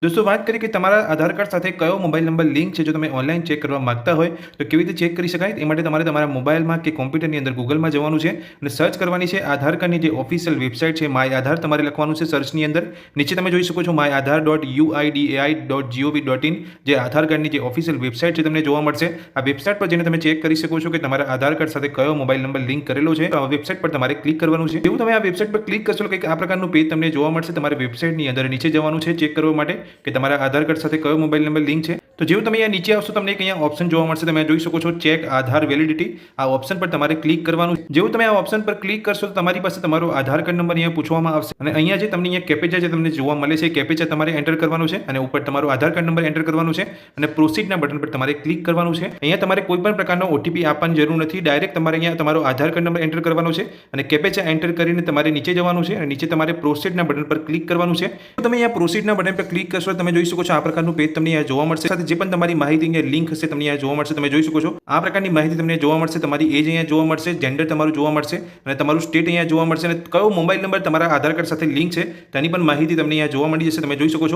दोस्तों बात करें कि તમારા આધાર કાર્ડ સાથે કયો મોબાઈલ નંબર લિંક છે જો તમે ઓનલાઈન ચેક કરવા માંગતા હોય તો કેવી રીતે ચેક કરી શકાય એ માટે તમારે તમારા મોબાઈલમાં કે કોમ્પ્યુટરની અંદર ગૂગલમાં જવાનું છે અને સર્ચ કરવાની છે આધાર કાર્ડની જે ઓફિશિયલ વેબસાઇટ છે માય આધાર તમારે લખવાનું છે સર્ચની અંદર નીચે તમે જોઈ શકો છો myaadhar.uidai.gov.in જે આધાર કાર્ડની જે ઓફિશિયલ વેબસાઇટ છે તમને જોવા મળશે આ વેબસાઇટ પર જઈને તમે ચેક કરી શકો છો કે તમારા આધાર કાર્ડ સાથે કયો મોબાઈલ નંબર લિંક કરેલો છે તો આ વેબસાઇટ પર તમારે ક્લિક કરવાનું છે જેવું તમે આ વેબસાઇટ પર ક્લિક કરશો કંઈક આ પ્રકારનું પેજ તમને જોવા મળશે તમારે વેબસાઇટની અંદર નીચે જવાનું છે ચેક કરવા માટે કે તમારા આધાર કાર્ડ સાથે કયો મોબાઈલ નંબર લિંક છે તો જેવું તમે અહીંયા નીચે આવશો તમને એક અહીંયા ઓપ્શન જોવા મળશે તમે જોઈ શકો છો ચેક આધાર વેલિડિટી આ ઓપ્શન પર તમારે ક્લિક કરવાનું જેવું તમે આ ઓપ્શન પર ક્લિક કરશો તો તમારી પાસે તમારો આધાર કાર્ડ નંબર અહીંયા પૂછવામાં આવશે અને અહીંયા જે તમને અહીંયા કેપ્ચા જે તમને જોવા મળે છે કેપ્ચા તમારે એન્ટર કરવાનું છે અને ઉપર તમારો આધાર કાર્ડ નંબર એન્ટર કરવાનું છે અને પ્રોસીડના બટન પર તમારે ક્લિક કરવાનું છે અહીંયા તમારે કોઈ પણ પ્રકારનો ઓટીપી આપવાની જરૂર નથી ડાયરેક્ટ તમારે અહીંયા તમારો આધાર કાર્ડ નંબર એન્ટર કરવાનો છે અને કેપ્ચા એન્ટર કરીને તમારે નીચે જવાનું છે અને નીચે તમારે પ્રોસીડના બટન પર ક્લિક કરવાનું છે તો તમે અહીંયા પ્રોસીડના બટન પર ક્લિક કરશો તમે જોઈ શકો છો આ પ્રકારનું પેજ તમને અહીંયા જોવા મળશે સાથે જે પણ તમારી માહિતી અહીંયા લિંક હશે તમને અહીંયા જોવા મળશે તમે જોઈ શકો છો આ પ્રકારની માહિતી તમને જોવા મળશે તમારી એજ અહીંયા જોવા મળશે જેન્ડર તમારું જોવા મળશે અને તમારું સ્ટેટ અહીંયા જોવા મળશે અને કયો મોબાઈલ નંબર તમારા આધાર કાર્ડ સાથે લિંક છે તેની પણ માહિતી તમને અહીંયા જોવા મળી જશે તમે જોઈ શકો છો